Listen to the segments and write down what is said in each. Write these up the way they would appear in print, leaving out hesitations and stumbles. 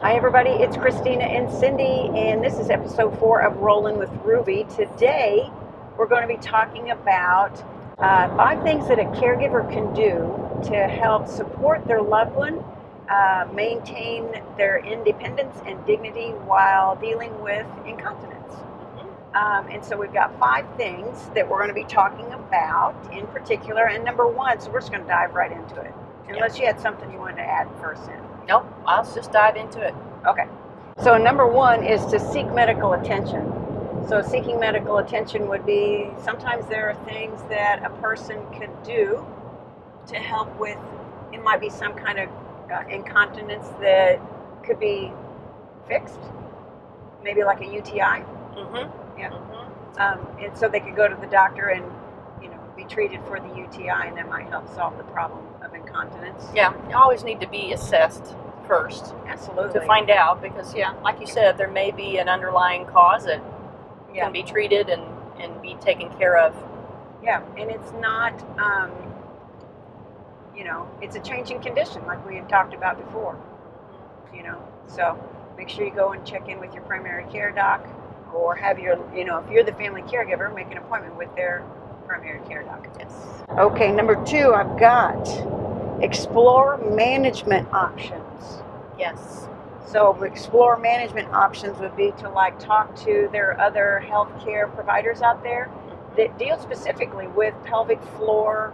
Hi everybody, it's Christina and Cindy, and this is episode 4 of Rollin' with Ruby. Today, we're going to be talking about 5 things that a caregiver can do to help support their loved one, maintain their independence and dignity while dealing with incontinence. And so we've got 5 things that we're going to be talking about in particular, and number 1, so we're just going to dive right into it. Unless you had something you wanted to add first in. Nope, I'll just dive into it. Okay. So number 1 is to seek medical attention. So seeking medical attention would be, sometimes there are things that a person could do to help with, it might be some kind of incontinence that could be fixed, maybe like a UTI. Yeah. And so they could go to the doctor and be treated for the UTI, and that might help solve the problem of incontinence. Yeah, you always need to be assessed first. Absolutely. To find out, because like you said, there may be an underlying cause that can be treated and be taken care of. Yeah, and it's not, it's a changing condition like we had talked about before, so make sure you go and check in with your primary care doc, or have your, if you're the family caregiver, make an appointment with their primary care doc. Yes. Okay, number 2, I've got explore management options. Yes. So explore management options would be to talk to their other healthcare providers out there that deal specifically with pelvic floor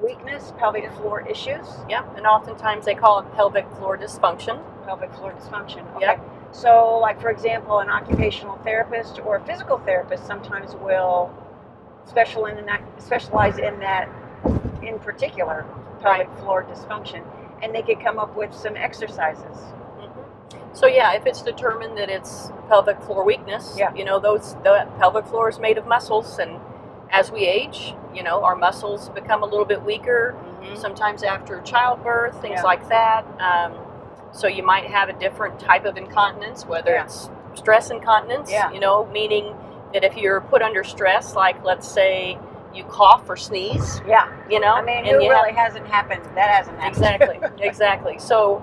weakness, pelvic floor issues. Yeah, and oftentimes they call it pelvic floor dysfunction. Pelvic floor dysfunction. Okay. Yep. So, for example, an occupational therapist or a physical therapist sometimes will specialize in that in particular pelvic floor dysfunction, and they could come up with some exercises. So if it's determined that it's pelvic floor weakness, the pelvic floor is made of muscles, and as we age, our muscles become a little bit weaker, sometimes after childbirth, things like that. So you might have a different type of incontinence, whether it's stress incontinence, meaning that if you're put under stress, like let's say you cough or sneeze. Yeah. Hasn't happened? That hasn't happened. Exactly. So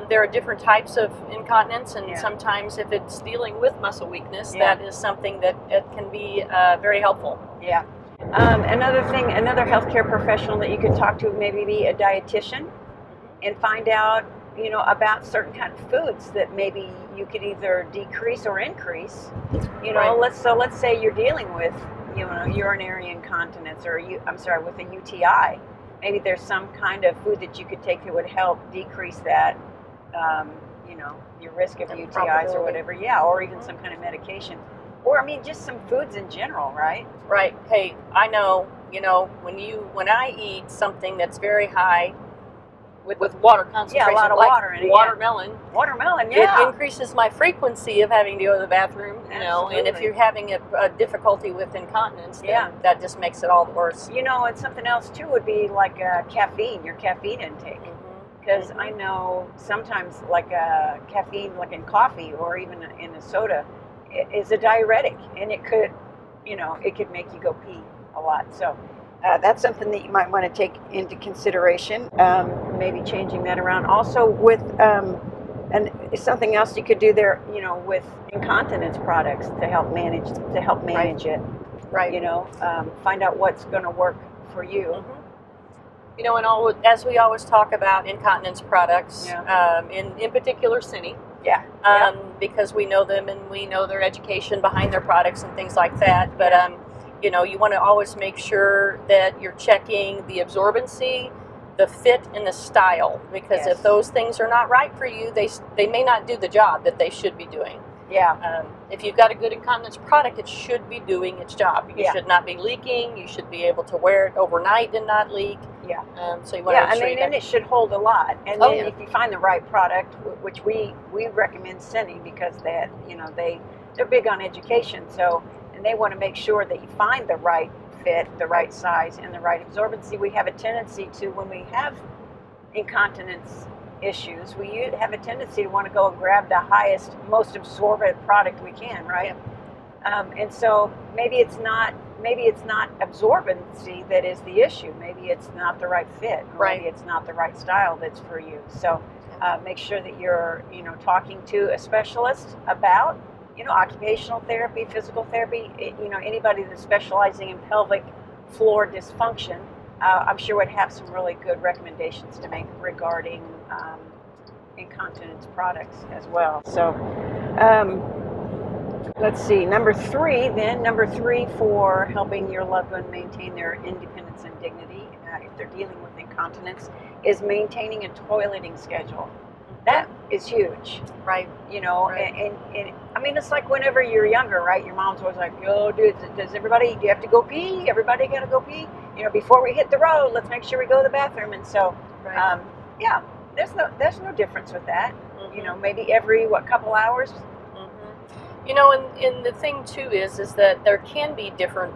there are different types of incontinence, and sometimes if it's dealing with muscle weakness, that is something that it can be very helpful. Yeah. Another healthcare professional that you could talk to maybe be a dietitian, and find out, about certain kind of foods that maybe you could either decrease or increase. Let's say you're dealing with, urinary incontinence, or with a UTI. Maybe there's some kind of food that you could take that would help decrease that, your risk of UTIs or whatever. Yeah, or even some kind of medication. Or, just some foods in general, right? Right. Hey, I know, when I eat something that's very high with water concentration, a lot of water in it. Watermelon, it increases my frequency of having to go to the bathroom, and if you're having a difficulty with incontinence, then that just makes it all worse. And something else too would be caffeine, your caffeine intake. Because I know sometimes caffeine, like in coffee or even in a soda, is a diuretic, and it could make you go pee a lot. So that's something that you might want to take into consideration, maybe changing that around. Also with, and something else you could do there, with incontinence products to help manage it. Right. Find out what's going to work for you. And as we always talk about incontinence products, in particular Cine. Because we know them and we know their education behind their products and things like that. But you want to always make sure that you're checking the absorbency, the fit, and the style, because if those things are not right for you, they may not do the job that they should be doing. If you've got a good incontinence product, it should be doing its job. You should not be leaking. You should be able to wear it overnight and not leak. So you want to make sure and it should hold a lot. And then if you find the right product, which we recommend Cine, because they're big on education. So, and they want to make sure that you find the right fit, the right size, and the right absorbency. We have a tendency to, when we have incontinence issues, we have a tendency to want to go and grab the highest, most absorbent product we can, right? And so maybe it's not absorbency that is the issue. Maybe it's not the right fit. Maybe it's not the right style that's for you. So Make sure that you're, talking to a specialist about, occupational therapy, physical therapy, anybody that's specializing in pelvic floor dysfunction, I'm sure would have some really good recommendations to make regarding incontinence products as well. So let's see, number three for helping your loved one maintain their independence and dignity if they're dealing with incontinence is maintaining a toileting schedule. That is huge, right? Right. And I mean, it's like whenever you're younger, right? Your mom's always like, "Oh, dude, do you have to go pee? Everybody got to go pee. Before we hit the road, let's make sure we go to the bathroom." And so, right. Yeah, there's no difference with that. Mm-hmm. Maybe every couple hours. Mm-hmm. And the thing too is that there can be different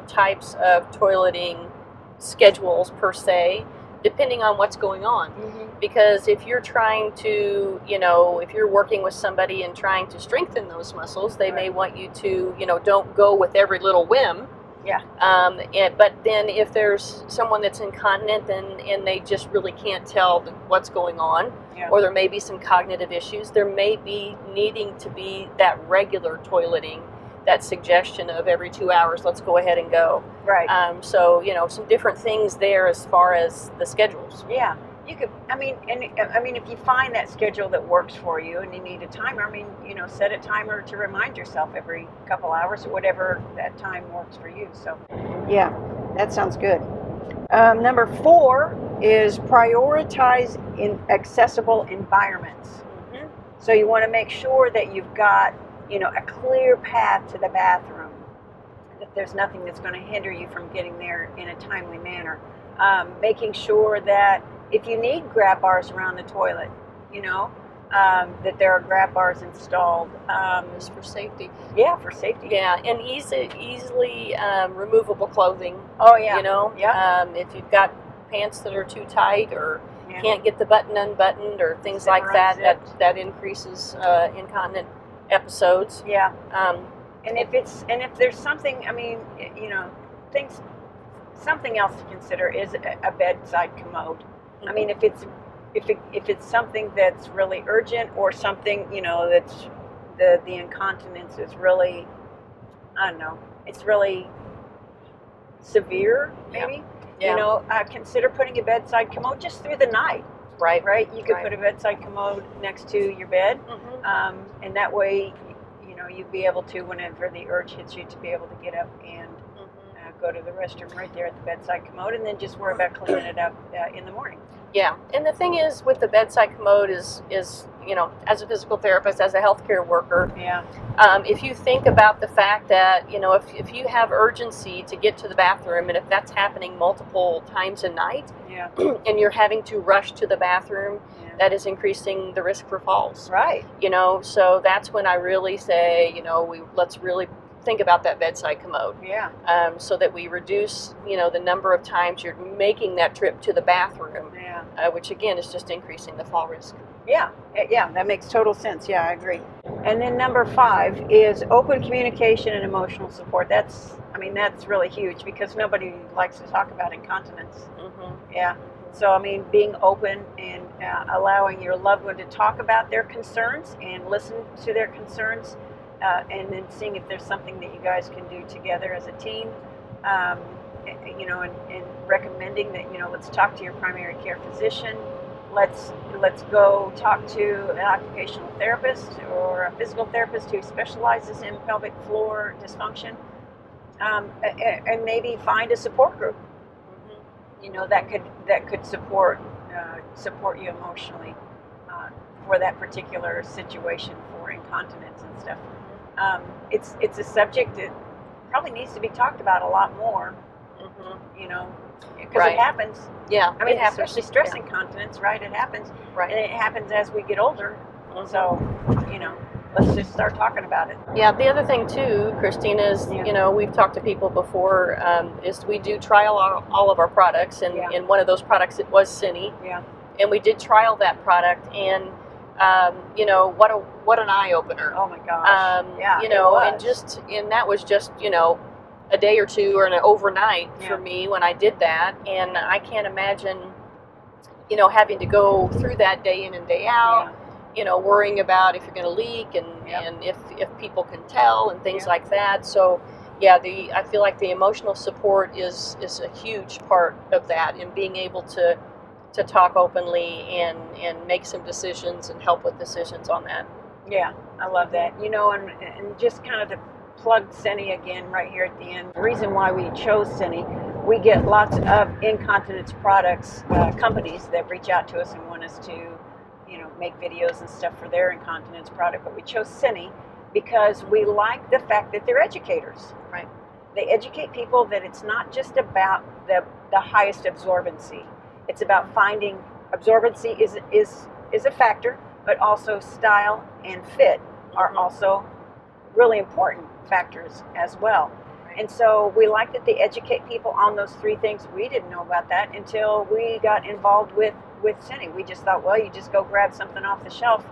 types of toileting schedules per se, depending on what's going on. Mm-hmm. Because if you're trying to, if you're working with somebody and trying to strengthen those muscles, they may want you to, don't go with every little whim. Yeah. But then if there's someone that's incontinent and they just really can't tell what's going on, or there may be some cognitive issues, there may be needing to be that regular toileting, that suggestion of every 2 hours, let's go ahead and go. Right. So, some different things there as far as the schedules. Yeah. You could, if you find that schedule that works for you and you need a timer, set a timer to remind yourself every couple hours or whatever that time works for you. So, yeah, that sounds good. Number 4 is prioritize in accessible environments. Mm-hmm. So you want to make sure that you've got, a clear path to the bathroom, that there's nothing that's going to hinder you from getting there in a timely manner. Making sure that if you need grab bars around the toilet, that there are grab bars installed. Just for safety. Yeah, for safety. Yeah, and easily removable clothing. Oh, yeah. Yeah. If you've got pants that are too tight or can't get the button unbuttoned or things like that increases incontinent episodes. Yeah. And if there's something, something else to consider is a bedside commode. Mm-hmm. If it's something that's really urgent or something, that's the incontinence is really, I don't know, it's really severe, maybe. Yeah. Consider putting a bedside commode just through the night. Right. You could put a bedside commode next to your bed, mm-hmm. And that way, you'd be able to, whenever the urge hits you, to be able to get up and go to the restroom right there at the bedside commode, and then just worry about cleaning it up in the morning. Yeah, and the thing is with the bedside commode is as a physical therapist, as a healthcare worker, if you think about the fact that, if you have urgency to get to the bathroom, and if that's happening multiple times a night, and you're having to rush to the bathroom, that is increasing the risk for falls. Right. So that's when I really say, let's really think about that bedside commode. Yeah. So that we reduce, the number of times you're making that trip to the bathroom. Yeah. Which again is just increasing the fall risk. Yeah. Yeah, that makes total sense. Yeah, I agree. And then number 5 is open communication and emotional support. That's really huge because nobody likes to talk about incontinence. Mm-hmm. Yeah. So, being open and allowing your loved one to talk about their concerns and listen to their concerns. And then seeing if there's something that you guys can do together as a team, and recommending that, let's talk to your primary care physician, let's go talk to an occupational therapist or a physical therapist who specializes in pelvic floor dysfunction, and maybe find a support group, that could support you emotionally for that particular situation for incontinence and stuff. It's a subject that probably needs to be talked about a lot more, because it happens. Yeah, it happens. Especially stress incontinence, right? It happens, right? And it happens as we get older. Mm-hmm. So, let's just start talking about it. Yeah. The other thing too, Christine, is we've talked to people before. Is we do trial all of our products, and in one of those products it was Cine. Yeah. And we did trial that product, and what an eye opener. Oh my gosh. And that was just a day or two or an overnight for me when I did that, and I can't imagine having to go through that day in and day out. Worrying about if you're going to leak and if people can tell and things like that. So, I feel like the emotional support is a huge part of that, and being able to talk openly and make some decisions and help with decisions on that. Yeah, I love that. And just kind of to plug Cindy again right here at the end. The reason why we chose Cindy, we get lots of incontinence products, companies that reach out to us and want us to make videos and stuff for their incontinence product, but we chose Cindy because we like the fact that they're educators. Right. They educate people that it's not just about the highest absorbency. It's about finding absorbency is a factor, but also style and fit are also really important factors as well. Right. And so we like that they educate people on those three things. We didn't know about that until we got involved with Cindy. We just thought, well, you just go grab something off the shelf,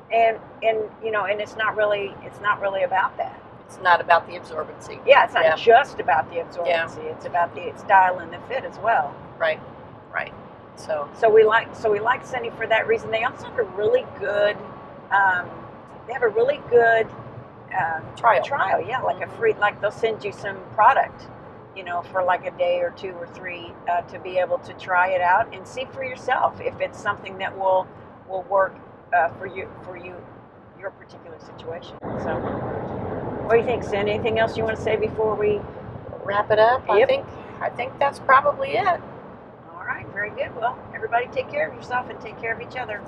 and it's not really about that. It's not about the absorbency. Yeah, it's not just about the absorbency. Yeah. It's about the style and the fit as well. Right. So we like Cindy for that reason. They also have a really good trial. Yeah, like a free, like they'll send you some product, for like a day or 2 or 3 to be able to try it out and see for yourself if it's something that will work for your particular situation. So, what do you think, Cindy? Anything else you want to say before we wrap it up? Yep. I think that's probably it. All right, very good. Well, everybody take care of yourself and take care of each other.